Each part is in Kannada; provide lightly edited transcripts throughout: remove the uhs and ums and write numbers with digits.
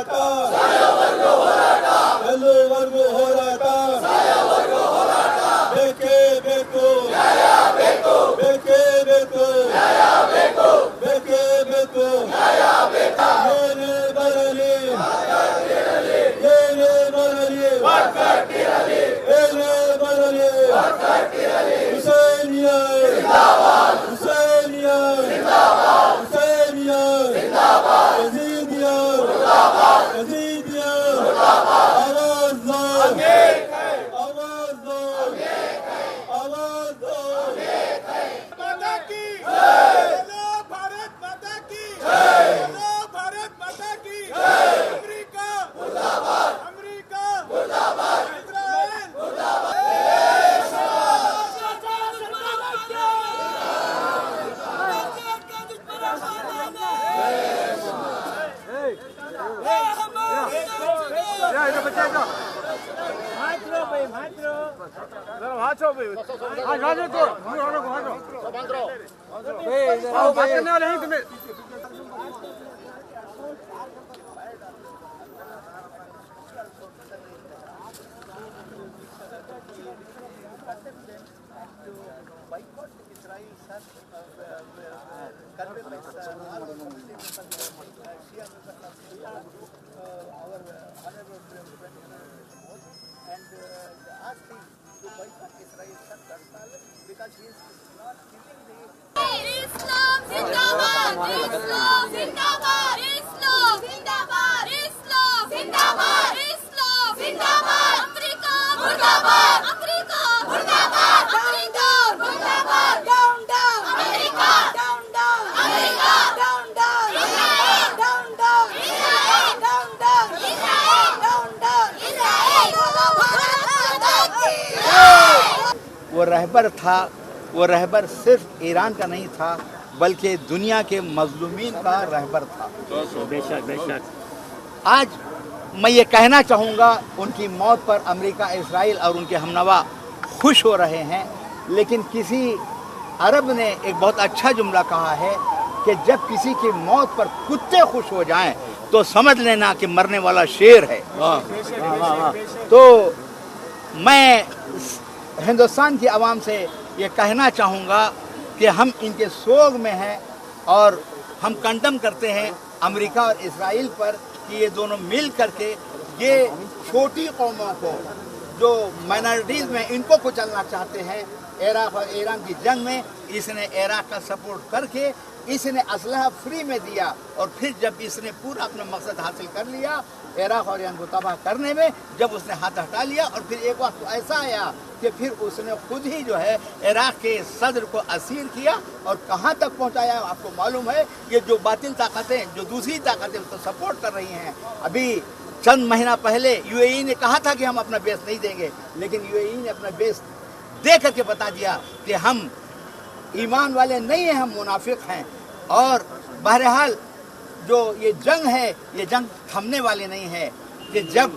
ಹೋರಾಟ ಎಲ್ಲಿವರೆಗೂ ಹೋರಾಟ ಬೇಕೇ ಬೇಕು ಬೇಕೇ ಬೇಕು ಬೇಕೇ ಬೇಕು ಏನೇ ಬರಲಿ ಏನೇ ಬರಲಿ ಏನೇ ಬರಲಿ ಹುಸೇನಿಯಾ ಹುಸೇನಿಯಾ ಹುಸೇನಿಯಾ ಯजीदिया यजीदिया आवाज दो आवाज दो आवाज दो माता की बोलो भारत माता की बोलो भारत माता की अमेरिका मुर्दाबाद अमेरिका मुर्दाबाद इजराइल मुर्दाबाद Islam Zindabad! Islam Zindabad! Islam Zindabad! Islam Zindabad! Islam Zindabad! America Murdabad! America Murdabad! America Murdabad! Down down! America down down! America down down! Israel down down! Israel down down! Israel down down! Israel Bharat Mata ki वो रहबर था, वो रहबर सिर्फ ईरान का नहीं था बल्कि दुनिया के मजलूमीन का रहबर था। बेशक बेशक। आज मैं ये कहना चाहूँगा उनकी मौत पर अमेरिका, इजराइल और उनके हमनवा खुश हो रहे हैं, लेकिन किसी अरब ने एक बहुत अच्छा जुमला कहा है कि जब किसी की मौत पर कुत्ते खुश हो जाएं तो समझ लेना कि मरने वाला शेर है। तो मैं हिंदुस्तान की आवाम से ये कहना चाहूँगा कि हम इनके सोग में हैं और हम कंडम करते हैं अमेरिका और इजराइल पर कि ये दोनों मिल करके ये छोटी कौमों को जो माइनॉरिटीज़ में इनको कुचलना चाहते हैं। इराक़ और ईरान की जंग में इसने इराक़ का सपोर्ट करके इसने असलहा फ्री में दिया और फिर जब इसने पूरा अपना मकसद हासिल कर लिया इराक़ और ईरान को तबाह करने में, जब उसने हाथ हटा लिया और फिर एक वक्त ऐसा आया कि फिर उसने खुद ही जो है इराक़ के सदर को असीर किया और कहाँ तक पहुँचाया आपको मालूम है। ये जो बातिल ताकतें, जो दूसरी ताकतें उसको सपोर्ट कर रही हैं। अभी चंद महीना पहले यूएई ने कहा था कि हम अपना बेस नहीं देंगे, लेकिन यूएई ने अपना बेस दे करके बता दिया कि हम ईमान वाले नहीं हैं, हम मुनाफिक हैं। और बहरहाल जो ये जंग है, ये जंग थमने वाली नहीं है कि जब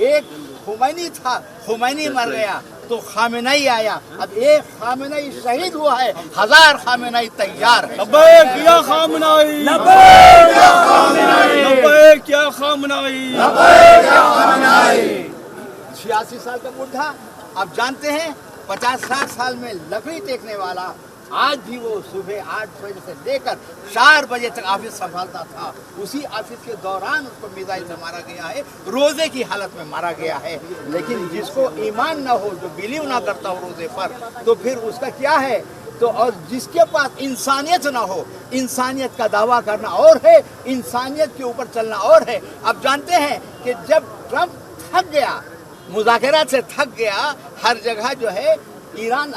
एक खुमैनी था, खुमैनी मर गया तो खामेनेई आया। अब एक खामेनेई शहीद हुआ है, 1000 खामेनेई तैयार है। लब्बैक या खामेनेई, लब्बैक या खामेनेई, लब्बैक या खामेनेई, लब्बैक या खामेनेई। 86 साल का बुढ़ा, आप जानते हैं 50-60 साल में लकड़ी टेकने वाला, आज भी वो सुबह 8 बजे से लेकर 4 बजे तक ऑफिस संभालता था। उसी ऑफिस के दौरान उसको मिसाइल से मारा गया है, रोजे की हालत में मारा गया है। लेकिन जिसको ईमान ना हो, जो बिलीव ना करता हो रोजे पर, तो फिर उसका क्या है। तो और जिसके पास इंसानियत ना हो, इंसानियत का दावा करना और है, इंसानियत के ऊपर चलना और है। अब जानते हैं कि जब ट्रंप थक गया, मुज़ाकरात से थक गया, हर जगह जो है ईरान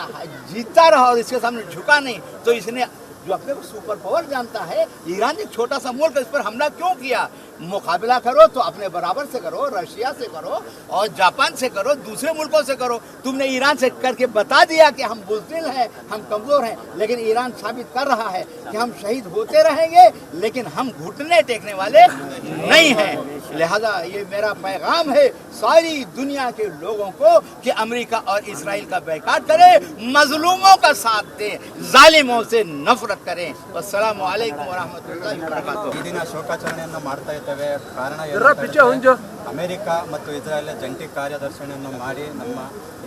जीतता रहा और इसके सामने झुका नहीं, तो इसने जो अपने को सुपर पावर जानता है, ईरान एक छोटा सा मुल्क, इस पर हमला क्यों किया। मुकाबला करो तो अपने बराबर से करो, रशिया से करो और जापान से करो, दूसरे मुल्कों से करो। तुमने ईरान से करके बता दिया कि हम बुज़दिल हैं, हम कमज़ोर हैं, लेकिन ईरान साबित कर रहा है कि हम शहीद होते रहेंगे लेकिन हम घुटने टेकने वाले नहीं हैं। लिहाजा ये मेरा पैगाम है सारी दुनिया के लोगों को कि अमेरिका और इसराइल का बैकाट करें, मजलूमों का साथ दें, जालिमों से नफरत करें। अस्सलामु अलैकुम व रहमतुल्लाहि व बरकातुहू। ಈ ದಿನ ಶೋಕಾಚರಣೆಯನ್ನು ಮಾಡ್ತಾ ಇದ್ದಾರೆ ಮಾಡ್ತೇವೆ. ಕಾರಣ ಏನು, ಅಮೆರಿಕ ಮತ್ತು ಇಸ್ರಾಯೇಲ್ ಜಂಟಿ ಕಾರ್ಯದರ್ಶಿಯನ್ನು ಮಾಡಿ ನಮ್ಮ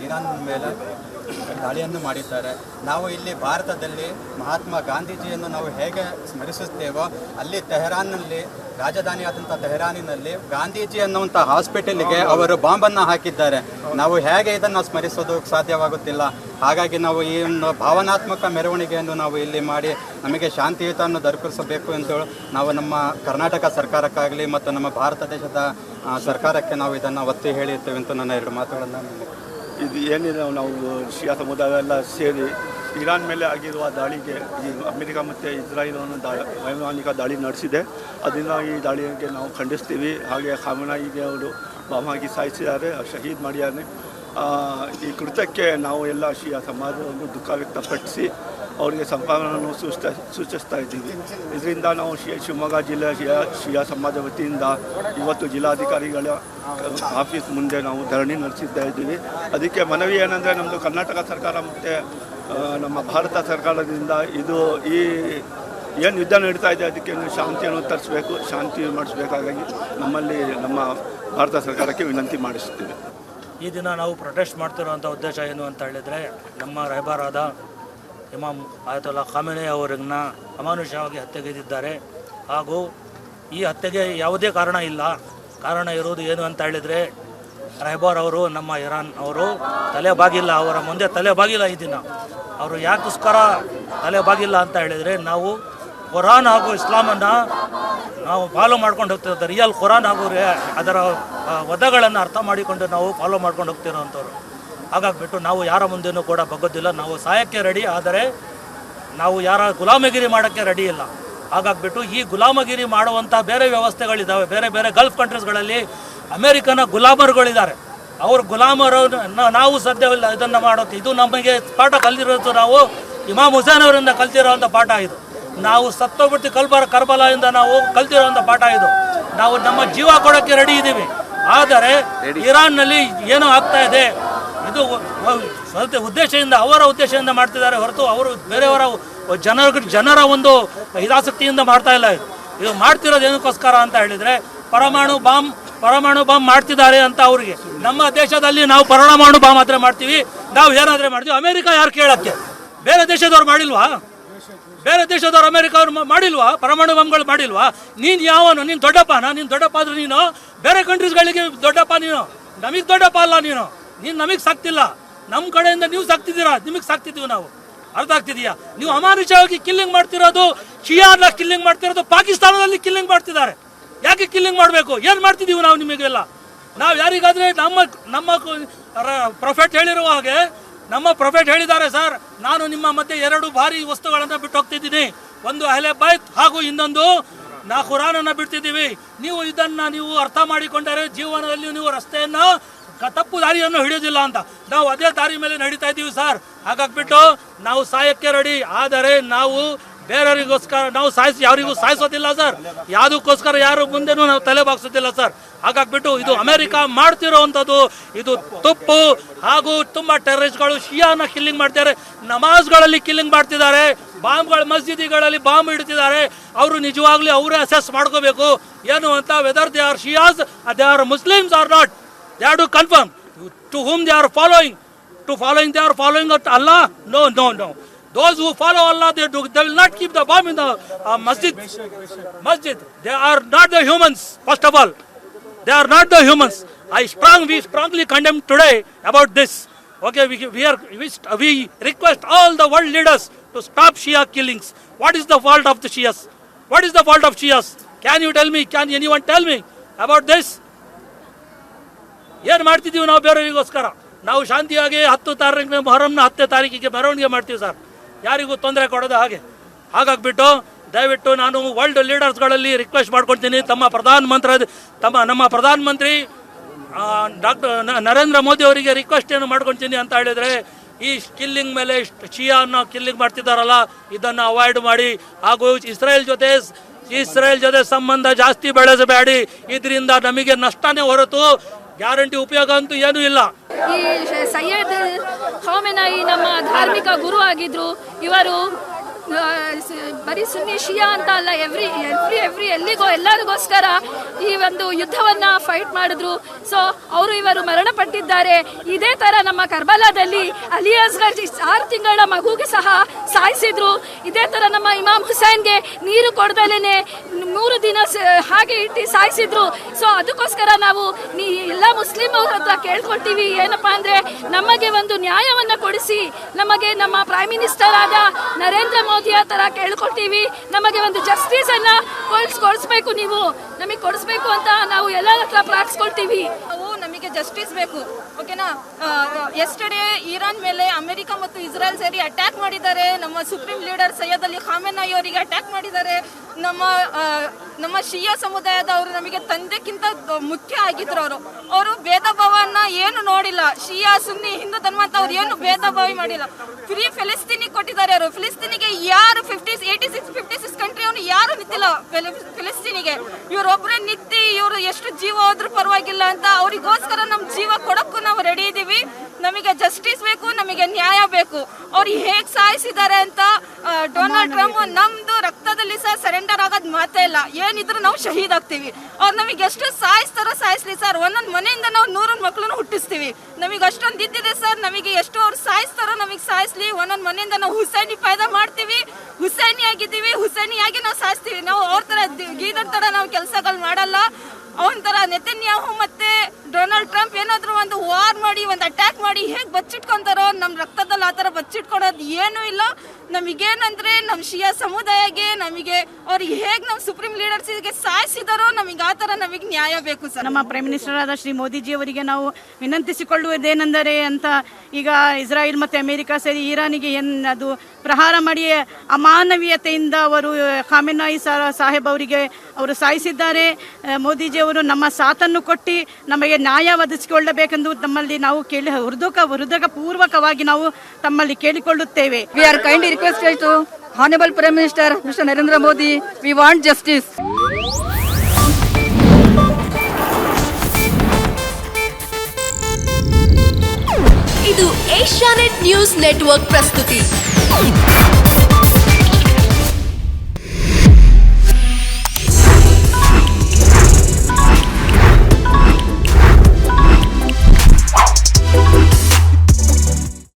ಇರಾನ್ ಮೇಲೆ ದಾಳಿಯನ್ನು ಮಾಡಿದ್ದಾರೆ. ನಾವು ಇಲ್ಲಿ ಭಾರತದಲ್ಲಿ ಮಹಾತ್ಮ ಗಾಂಧೀಜಿಯನ್ನು ನಾವು ಹೇಗೆ ಸ್ಮರಿಸುತ್ತೇವೋ, ಅಲ್ಲಿ ತೆಹರಾನ್ನಲ್ಲಿ, ರಾಜಧಾನಿಯಾದಂಥ ತೆಹರಾನಿನಲ್ಲಿ ಗಾಂಧೀಜಿ ಅನ್ನುವಂಥ ಹಾಸ್ಪಿಟಲ್ಗೆ ಅವರು ಬಾಂಬನ್ನು ಹಾಕಿದ್ದಾರೆ. ನಾವು ಹೇಗೆ ಇದನ್ನು ಸ್ಮರಿಸೋದು ಸಾಧ್ಯವಾಗುತ್ತಿಲ್ಲ. ಹಾಗಾಗಿ ನಾವು ಈ ಒಂದು ಭಾವನಾತ್ಮಕ ಮೆರವಣಿಗೆಯನ್ನು ನಾವು ಇಲ್ಲಿ ಮಾಡಿ ನಮಗೆ ಶಾಂತಿಯುತವನ್ನು ದೊರಕಿಸಬೇಕು ಎಂದು ನಾವು ನಮ್ಮ ಕರ್ನಾಟಕ ಸರ್ಕಾರಕ್ಕಾಗಲಿ ಮತ್ತು ನಮ್ಮ ಭಾರತ ದೇಶದ ಸರ್ಕಾರಕ್ಕೆ ನಾವು ಇದನ್ನು ಒತ್ತಿ ಹೇಳಿರ್ತೇವೆ ಅಂತ ನನ್ನ 2 ಮಾತುಗಳನ್ನು. ಇದು ಏನಿದೆ, ನಾವು ಶಿಯಾ ಸಮುದಾಯ ಎಲ್ಲ ಸೇರಿ ಇರಾನ್ ಮೇಲೆ ಆಗಿರುವ ದಾಳಿಗೆ ಈ ಅಮೆರಿಕ ಮತ್ತು ಇಸ್ರಾಯೇಲ್ ವೈಮಾನಿಕ ದಾಳಿ ನಡೆಸಿದೆ. ಅದರಿಂದ ಈ ದಾಳಿಗೆ ನಾವು ಖಂಡಿಸ್ತೀವಿ. ಹಾಗೆ ಖಾಮೆನಾಯಿಗೆ ಅವರು ಬಾಂಬ್ ಹಾಕಿ ಸಾಯಿಸಿದ್ದಾರೆ, ಶಹೀದ್ ಮಾಡಿದ್ದಾರೆ. ಈ ಕೃತ್ಯಕ್ಕೆ ನಾವು ಎಲ್ಲ ಶಿಯಾ ಸಮಾಜವನ್ನು ದುಃಖ ವ್ಯಕ್ತಪಡಿಸಿ ಅವರಿಗೆ ಸಂಪಾದನೆಯನ್ನು ಸೂಚಿಸ್ತಾ ಇದ್ದೀವಿ. ಇದರಿಂದ ನಾವು ಶಿವಮೊಗ್ಗ ಜಿಲ್ಲೆಯ ಶಿಯಾ ಸಮಾಜ ವತಿಯಿಂದ ಇವತ್ತು ಜಿಲ್ಲಾಧಿಕಾರಿಗಳ ಆಫೀಸ್ ಮುಂದೆ ನಾವು ಧರಣಿ ನಡೆಸಿದ್ತಾ ಇದ್ದೀವಿ. ಅದಕ್ಕೆ ಮನವಿ ಏನಂದರೆ, ನಮ್ಮದು ಕರ್ನಾಟಕ ಸರ್ಕಾರ ಮತ್ತು ನಮ್ಮ ಭಾರತ ಸರ್ಕಾರದಿಂದ ಇದು ಈ ಏನು ಯುದ್ಧ ನಡೀತಾ ಇದೆ ಅದಕ್ಕೆ ಶಾಂತಿಯನ್ನು ತರಿಸಬೇಕು, ಶಾಂತಿ ಮಾಡಿಸ್ಬೇಕಾಗಿ ನಮ್ಮಲ್ಲಿ ನಮ್ಮ ಭಾರತ ಸರ್ಕಾರಕ್ಕೆ ವಿನಂತಿ ಮಾಡಿಸ್ತೀವಿ. ಈ ದಿನ ನಾವು ಪ್ರೊಟೆಸ್ಟ್ ಮಾಡ್ತಿರೋಂಥ ಉದ್ದೇಶ ಏನು ಅಂತ ಹೇಳಿದರೆ, ನಮ್ಮ ರಹಬರಾದ ಇಮಾಮ್ ಆಯತುಲ್ಲಾ ಖಾಮೆನಿ ಅವರನ್ನ ಅಮಾನುಷವಾಗಿ ಹತ್ಯೆಗೈದಿದ್ದಾರೆ. ಹಾಗೂ ಈ ಹತ್ಯೆಗೆ ಯಾವುದೇ ಕಾರಣ ಇಲ್ಲ. ಕಾರಣ ಇರೋದು ಏನು ಅಂತ ಹೇಳಿದರೆ, ರಹಬಾರ್ ಅವರು, ನಮ್ಮ ಇರಾನ್ ಅವರು ತಲೆ ಬಾಗಿಲ್ಲ, ಅವರ ಮುಂದೆ ತಲೆ ಬಾಗಿಲ್ಲ. ಈ ದಿನ ಅವರು ಯಾಕೋಸ್ಕರ ತಲೆ ಬಾಗಿಲ್ಲ ಅಂತ ಹೇಳಿದರೆ, ನಾವು ಕುರಾನ್ ಹಾಗೂ ಇಸ್ಲಾಮನ್ನು ನಾವು ಫಾಲೋ ಮಾಡ್ಕೊಂಡು ಹೋಗ್ತಿರೋದು. ರಿಯಲ್ ಕುರಾನ್ ಹಾಗೂ ಅದರ ವಧಗಳನ್ನು ಅರ್ಥ ಮಾಡಿಕೊಂಡು ನಾವು ಫಾಲೋ ಮಾಡ್ಕೊಂಡು ಹೋಗ್ತಿರೋವಂಥವ್ರು. ಹಾಗಾಗ್ಬಿಟ್ಟು ನಾವು ಯಾರ ಮುಂದೆನೂ ಕೂಡ ಬಗ್ಗೋದಿಲ್ಲ. ನಾವು ಸಾಯಕ್ಕೆ ರೆಡಿ, ಆದರೆ ನಾವು ಯಾರ ಗುಲಾಮಗಿರಿ ಮಾಡೋಕ್ಕೆ ರೆಡಿ ಇಲ್ಲ. ಹಾಗಾಗ್ಬಿಟ್ಟು ಈ ಗುಲಾಮಗಿರಿ ಮಾಡುವಂಥ ಬೇರೆ ವ್ಯವಸ್ಥೆಗಳಿದ್ದಾವೆ. ಬೇರೆ ಬೇರೆ ಗಲ್ಫ್ ಕಂಟ್ರೀಸ್ಗಳಲ್ಲಿ ಅಮೇರಿಕನ ಗುಲಾಮರುಗಳಿದ್ದಾರೆ. ಅವ್ರ ಗುಲಾಮರು ನಾವು ಸಾಧ್ಯವಿಲ್ಲ ಇದನ್ನು ಮಾಡೋದು. ಇದು ನಮಗೆ ಪಾಠ ಕಲಿತಿರೋದು ನಾವು ಇಮಾಮ್ ಹುಸೇನ್ ಅವರಿಂದ ಕಲ್ತಿರೋವಂಥ ಪಾಠ ಇದು. ನಾವು ಸತ್ತೋಗ್ಬಿಟ್ಟು ಕರ್ಬಲಾಯಿಂದ ನಾವು ಕಲ್ತಿರೋವಂಥ ಪಾಠ ಇದು. ನಾವು ನಮ್ಮ ಜೀವ ಕೊಡೋಕ್ಕೆ ರೆಡಿ ಇದ್ದೀವಿ. ಆದರೆ ಇರಾನ್ನಲ್ಲಿ ಏನೋ ಆಗ್ತಾ ಇದೆ, ಇದು ಉದ್ದೇಶದಿಂದ, ಅವರ ಉದ್ದೇಶದಿಂದ ಮಾಡ್ತಿದ್ದಾರೆ ಹೊರತು ಅವರು ಬೇರೆಯವರ ಜನರ ಒಂದು ಹಿತಾಸಕ್ತಿಯಿಂದ ಮಾಡ್ತಾ ಇಲ್ಲ. ಇದು ಮಾಡ್ತಿರೋದು ಏನಕ್ಕೋಸ್ಕರ ಅಂತ ಹೇಳಿದರೆ, ಪರಮಾಣು ಬಾಂಬ್ ಮಾಡ್ತಿದ್ದಾರೆ ಅಂತ ಅವ್ರಿಗೆ. ನಮ್ಮ ದೇಶದಲ್ಲಿ ನಾವು ಪರಮಾಣು ಬಾಂಬ್ ಮಾತ್ರ ಮಾಡ್ತೀವಿ, ನಾವು ಏನಾದರೆ ಮಾಡ್ತೀವಿ. ಅಮೆರಿಕ ಯಾರು ಕೇಳೋಕ್ಕೆ? ಬೇರೆ ದೇಶದವ್ರು ಮಾಡಿಲ್ವಾ? ಬೇರೆ ದೇಶದವ್ರು ಅಮೆರಿಕ ಅವ್ರು ಮಾಡಿಲ್ವಾ? ಪರಮಾಣು ಬಾಂಬ್ಗಳು ಮಾಡಿಲ್ವಾ? ನೀನು ಯಾವನು? ನೀನು ದೊಡ್ಡಪ್ಪನ? ನೀನು ದೊಡ್ಡಪ್ಪ ಆದ್ರೆ ನೀನು ಬೇರೆ ಕಂಟ್ರೀಸ್ಗಳಿಗೆ ದೊಡ್ಡಪ್ಪ. ನೀನು ನಮಗೆ ದೊಡ್ಡಪ್ಪ ಅಲ್ಲ. ನೀನು ನಮಗೆ ಸಾಕ್ತಿಲ್ಲ. ನಮ್ಮ ಕಡೆಯಿಂದ ನೀವು ಸಾಕ್ತಿದ್ದೀರಾ, ನಿಮಗೆ ಸಾಕ್ತಿದ್ದೀವಿ ನಾವು. ಅರ್ಥ ಆಗ್ತಿದೆಯಾ? ನೀವು ಅಮಾನುಷವಾಗಿ ಕಿಲ್ಲಿಂಗ್ ಮಾಡ್ತಿರೋದು, ಶಿಯಾನ ಕಿಲ್ಲಿಂಗ್ ಮಾಡ್ತಿರೋದು, ಪಾಕಿಸ್ತಾನದಲ್ಲಿ ಕಿಲ್ಲಿಂಗ್ ಮಾಡ್ತಿದ್ದಾರೆ. ಯಾಕೆ ಕಿಲ್ಲಿಂಗ್ ಮಾಡಬೇಕು? ಏನು ಮಾಡ್ತಿದ್ದೀವಿ ನಾವು ನಿಮಗೆಲ್ಲ? ನಾವು ಯಾರಿಗಾದರೆ ನಮ್ಮ ಪ್ರೊಫೆಟ್ ಹೇಳಿರುವ ಹಾಗೆ, ನಮ್ಮ ಪ್ರೊಫೆಟ್ ಹೇಳಿದ್ದಾರೆ, ಸರ್ ನಾನು ನಿಮ್ಮ ಮಧ್ಯೆ 2 ಭಾರಿ ವಸ್ತುಗಳನ್ನು ಬಿಟ್ಟು ಹೋಗ್ತಿದ್ದೀನಿ. ಒಂದು ಅಹ್ಲೆ ಬೈತ್ ಹಾಗೂ ಇನ್ನೊಂದು ನಾ ಕುರಾನನ್ನು ಬಿಡ್ತಿದ್ದೀವಿ. ನೀವು ಇದನ್ನು ನೀವು ಅರ್ಥ ಮಾಡಿಕೊಂಡರೆ ಜೀವನದಲ್ಲಿ ನೀವು ರಸ್ತೆಯನ್ನು ತಪ್ಪು ದಾರಿಯನ್ನು ಹಿಡಿಯೋದಿಲ್ಲ ಅಂತ. ನಾವು ಅದೇ ದಾರಿ ಮೇಲೆ ನಡೀತಾ ಇದ್ದೀವಿ ಸರ್. ಹಾಗಾಗ್ಬಿಟ್ಟು ನಾವು ಸಾಯಕ್ಕೆ ರೆಡಿ, ಆದರೆ ನಾವು ಬೇರೆಯವರಿಗೋಸ್ಕರ ನಾವು ಯಾರಿಗೂ ಸಾಯಿಸೋದಿಲ್ಲ ಸರ್. ಯಾವುದಕ್ಕೋಸ್ಕರ ಯಾರು ಮುಂದೆನೂ ನಾವು ತಲೆ ಬಾಗಿಸೋದಿಲ್ಲ ಸರ್. ಹಾಗಾಗ್ಬಿಟ್ಟು ಇದು ಅಮೆರಿಕ ಮಾಡ್ತಿರೋವಂಥದ್ದು ಇದು ತಪ್ಪು. ಹಾಗೂ ತುಂಬ ಟೆರರಿಸ್ಟ್ಗಳು ಶಿಯಾನ ಕಿಲ್ಲಿಂಗ್ ಮಾಡ್ತಾರೆ, ನಮಾಜ್ಗಳಲ್ಲಿ ಕಿಲ್ಲಿಂಗ್ ಮಾಡ್ತಿದ್ದಾರೆ, ಬಾಂಬ್ಗಳು ಮಸ್ಜಿದಿಗಳಲ್ಲಿ ಬಾಂಬ್ ಇಡ್ತಿದ್ದಾರೆ. ಅವರು ನಿಜವಾಗ್ಲೂ ಅವರೇ ಅಸೆಸ್ ಮಾಡ್ಕೋಬೇಕು ಏನು ಅಂತ, whether they are Shias, they are Muslims or not. They have to confirm to whom they are following. They are following Allah? No. Those who follow Allah, they will not keep the bomb in the masjid. They are not the humans. First of all, they are not the humans. We strongly condemn today about this. Okay, we request all the world leaders to stop Shia killings. What is the fault of the Shias? What is the fault of Shias? Can you tell me? Can anyone tell me about this? ಏನು ಮಾಡ್ತಿದ್ದೀವಿ ನಾವು ಬೇರೆಯವರಿಗೋಸ್ಕರ? ನಾವು ಶಾಂತಿಯಾಗಿ 10 ತಾರೀಕಿನ ಮೊಹರಂನ 10ನೇ ತಾರೀಕಿಗೆ ಮೆರವಣಿಗೆ ಮಾಡ್ತೀವಿ ಸರ್, ಯಾರಿಗೂ ತೊಂದರೆ ಕೊಡೋದು ಹಾಗೆ. ಹಾಗಾಗ್ಬಿಟ್ಟು ದಯವಿಟ್ಟು ನಾನು ವರ್ಲ್ಡ್ ಲೀಡರ್ಸ್ಗಳಲ್ಲಿ ರಿಕ್ವೆಸ್ಟ್ ಮಾಡ್ಕೊಳ್ತೀನಿ, ನಮ್ಮ ಪ್ರಧಾನಮಂತ್ರಿ ಡಾಕ್ಟರ್ ನರೇಂದ್ರ ಮೋದಿ ಅವರಿಗೆ ರಿಕ್ವೆಸ್ಟ್ ಏನು ಮಾಡ್ಕೊಳ್ತೀನಿ ಅಂತ ಹೇಳಿದರೆ, ಈ ಕಿಲ್ಲಿಂಗ್ ಮೇಲೆ ಶಿಯಾನ ಕಿಲ್ಲಿಂಗ್ ಮಾಡ್ತಿದ್ದಾರಲ್ಲ, ಇದನ್ನು ಅವಾಯ್ಡ್ ಮಾಡಿ. ಹಾಗೂ ಇಸ್ರೇಲ್ ಜೊತೆ ಸಂಬಂಧ ಜಾಸ್ತಿ ಬೆಳೆಸಬೇಡಿ. ಇದರಿಂದ ನಮಗೆ ನಷ್ಟನೇ ಹೊರತು ಗ್ಯಾರಂಟಿ ಉಪಯೋಗ ಅಂತೂ ಏನೂ ಇಲ್ಲ. ಈ ಸೈಯದ್ ಖಾಮೆನಾಯಿ ನಮ್ಮ ಧಾರ್ಮಿಕ ಗುರು ಆಗಿದ್ರು. ಇವರು ಬರೀ ಸುನ್ನಿ ಶಿಯಾ ಅಂತ ಅಲ್ಲ, ಎವ್ರಿ ಎಲ್ಲಿಗೋ ಎಲ್ಲರಿಗೋಸ್ಕರ ಈ ಒಂದು ಯುದ್ಧವನ್ನು ಫೈಟ್ ಮಾಡಿದ್ರು. ಸೊ ಅವರು ಇವರು ಮರಣ ಪಟ್ಟಿದ್ದಾರೆ. ಇದೇ ಥರ ನಮ್ಮ ಕರ್ಬಲಾದಲ್ಲಿ ಅಲಿ ಅಸ್ಗರ್ 6 ತಿಂಗಳ ಮಗುಗೆ ಸಹ ಸಾಯಿಸಿದ್ರು. ಇದೇ ಥರ ನಮ್ಮ ಇಮಾಮ್ ಹುಸೈನ್ಗೆ ನೀರು ಕೊಡ್ದಲೇ 3 ದಿನ ಹಾಗೆ ಇಟ್ಟು ಸಾಯಿಸಿದ್ರು. ಸೊ ಅದಕ್ಕೋಸ್ಕರ ನಾವು ಎಲ್ಲ ಮುಸ್ಲಿಂ ಅವ್ರ ಹತ್ರ ಕೇಳ್ಕೊಳ್ತೀವಿ, ಏನಪ್ಪಾ ಅಂದರೆ ನಮಗೆ ಒಂದು ನ್ಯಾಯವನ್ನು ಕೊಡಿಸಿ, ನಮಗೆ ನಮ್ಮ ಪ್ರೈಮ್ ಮಿನಿಸ್ಟರ್ ಆದ ನರೇಂದ್ರ ಮೋದಿ ಆ ಥರ ಕೇಳ್ಕೊಳ್ತೀವಿ, ನಮಗೆ ಒಂದು ಜಸ್ಟಿಸನ್ನು ಕೊಡಿಸ್ಬೇಕು, ನೀವು ನಮಗೆ ಕೊಡಿಸ್ಬೇಕು ಅಂತ ನಾವು ಎಲ್ಲರ ಹತ್ರ ಪ್ರಾರ್ಥಿಸ್ಕೊಳ್ತೀವಿ. ನಮಗೆ ಜಸ್ಟಿಸ್ ಬೇಕು, ಓಕೆನಾ? ಎಸ್ಟರ್ಡೇ ಇರಾನ್ ಮೇಲೆ ಅಮೆರಿಕ ಮತ್ತು ಇಸ್ರೇಲ್ ಸೇರಿ ಅಟ್ಯಾಕ್ ಮಾಡಿದ್ದಾರೆ. ನಮ್ಮ ಸುಪ್ರೀಂ ಲೀಡರ್ ಸೈಯದ್ ಅಲಿ ಖಾಮೆನಾಯಿ ಅವರಿಗೆ ಅಟ್ಯಾಕ್ ಮಾಡಿದ್ದಾರೆ. ನಮ್ಮ ಶಿಯಾ ಸಮುದಾಯದವರು ನಮಗೆ ತಂದೆಕ್ಕಿಂತ ಮುಖ್ಯ ಆಗಿದ್ರು. ಅವರು ಭೇದ ಭಾವನ ಏನು ನೋಡಿಲ್ಲ. ಶಿಯಾ ಸುನ್ನಿ ಹಿಂದೂ ಧರ್ಮ ಅಂತ ಅವ್ರು ಏನು ಭೇದ ಭಾವ ಮಾಡಿಲ್ಲ. ಫ್ರೀ ಫಿಲಿಸ್ತೀನಿಗೆ ಕೊಟ್ಟಿದ್ದಾರೆ. ಅವರು ಫಿಲಿಸ್ತೀನಿಗೆ ಯಾರು 56 ಕಂಟ್ರಿ ಅವನು ಯಾರು ನಿಂತಿಲ್ಲ ಫಿಲಿಸ್ತೀನಿಗೆ. ಇವರೊಬ್ಬರೇ ನಿಂತು ಇವರು ಎಷ್ಟು ಜೀವ ಹೋದ್ರೂ ಪರವಾಗಿಲ್ಲ ಅಂತ ಅವರಿಗೋಸ್ಕರ ನಮ್ಮ ಜೀವ ಕೊಡಕ್ಕೂ ನಾವು ರೆಡಿ ಇದ್ದೀವಿ. ನಮಗೆ ಜಸ್ಟಿಸ್ ಬೇಕು, ನಮಗೆ ನ್ಯಾಯ ಬೇಕು. ಅವ್ರು ಹೇಗೆ ಸಾಯಿಸಿದ್ದಾರೆ ಅಂತ ಡೊನಾಲ್ಡ್ ಟ್ರಂಪ್ ನಮ್ದು ರಕ್ತದಲ್ಲಿ ಸಹ ಸರೆಂಡರ್ ಆಗೋದು ಮಾತೇ ಇಲ್ಲ. ಏನಿದ್ರು ನಾವು ಶಹೀದ್ ಆಗ್ತೀವಿ. ಅವ್ರು ನಮಗೆ ಎಷ್ಟು ಸಾಯಿಸ್ತಾರೋ ಸಾಯಿಸ್ಲಿ ಸರ್. ಒಂದೊಂದು ಮನೆಯಿಂದ ನಾವು 100 ಮಕ್ಕಳನ್ನು ಹುಟ್ಟಿಸ್ತೀವಿ. ನಮಗೆ ಅಷ್ಟೊಂದು ಇದ್ದಿದೆ ಸರ್. ನಮಗೆ ಎಷ್ಟು ಅವ್ರು ಸಾಯಿಸ್ತಾರೋ ನಮಗೆ ಸಾಯಿಸ್ಲಿ. ಒಂದೊಂದು ಮನೆಯಿಂದ ನಾವು ಹುಸೈನಿ ಫಾಯ್ದಾ ಮಾಡ್ತೀವಿ. ಹುಸೈನಿ ಆಗಿದ್ದೀವಿ, ಹುಸೈನಿಯಾಗಿ ನಾವು ಸಾಯಿಸ್ತೀವಿ. ನಾವು ಅವ್ರ ಥರ ಗೀದರ್ ಥರ ನಾವು ಕೆಲಸಗಳು ಮಾಡಲ್ಲ. ಅವನ ಥರ ನೆತನ್ಯಾಹು ಮತ್ತೆ ಡೊನಾಲ್ಡ್ ಟ್ರಂಪ್ ಏನಾದರೂ ಒಂದು ವಾರ್ ಮಾಡಿ, ಒಂದು ಅಟ್ಯಾಕ್ ಮಾಡಿ ಹೇಗೆ ಬಚ್ಚಿಟ್ಕೊಂತಾರೋ ನಮ್ಮ ರಕ್ತದಲ್ಲಿ ಆ ಥರ ಬಚ್ಚಿಟ್ಕೊಳೋದು ಏನೂ ಇಲ್ಲ. ನಮಗೇನಂದ್ರೆ ನಮ್ಮ ಶಿಯಾ ಸಮುದಾಯಕ್ಕೆ ನಮಗೆ ಅವ್ರಿಗೆ ಹೇಗೆ ನಮ್ಮ ಸುಪ್ರೀಂ ಲೀಡರ್ಸಿಗೆ ಸಾಯಿಸಿದಾರೋ ನಮಗೆ ಆ ಥರ ನಮಗೆ ನ್ಯಾಯ ಬೇಕು ಸರ್. ನಮ್ಮ ಪ್ರೈಮ್ ಮಿನಿಸ್ಟರ್ ಆದ ಶ್ರೀ ಮೋದಿಜಿ ಅವರಿಗೆ ನಾವು ವಿನಂತಿಸಿಕೊಳ್ಳುವುದೇನೆಂದರೆ ಅಂತ, ಈಗ ಇಸ್ರಾಯೇಲ್ ಮತ್ತು ಅಮೆರಿಕ ಸೇರಿ ಇರಾನಿಗೆ ಅದು ಪ್ರಹಾರ ಮಾಡಿ ಅಮಾನವೀಯತೆಯಿಂದ ಅವರು ಖಾಮೆನಾಯಿ ಸಾಹೇಬ್ ಅವರಿಗೆ ಅವರು ಸಾಯಿಸಿದ್ದಾರೆ. ಮೋದಿಜಿ ಅವರು ನಮ್ಮ ಸಾಥನ್ನು ಕೊಟ್ಟು ನಮಗೆ ನ್ಯಾಯ ಒದಗಿಸಿಕೊಳ್ಳಬೇಕೆಂದು ತಮ್ಮಲ್ಲಿ ನಾವು ಹೃದಯಪೂರ್ವಕವಾಗಿ ನಾವು ತಮ್ಮಲ್ಲಿ ಕೇಳಿಕೊಳ್ಳುತ್ತೇವೆ. We are kindly requested to Honorable Prime Minister Mr. Narendra Modi, we want justice. ಇದು ಏಷ್ಯಾನೆಟ್ ನ್ಯೂಸ್ ನೆಟ್ವರ್ಕ್ ಪ್ರಸ್ತುತಿ.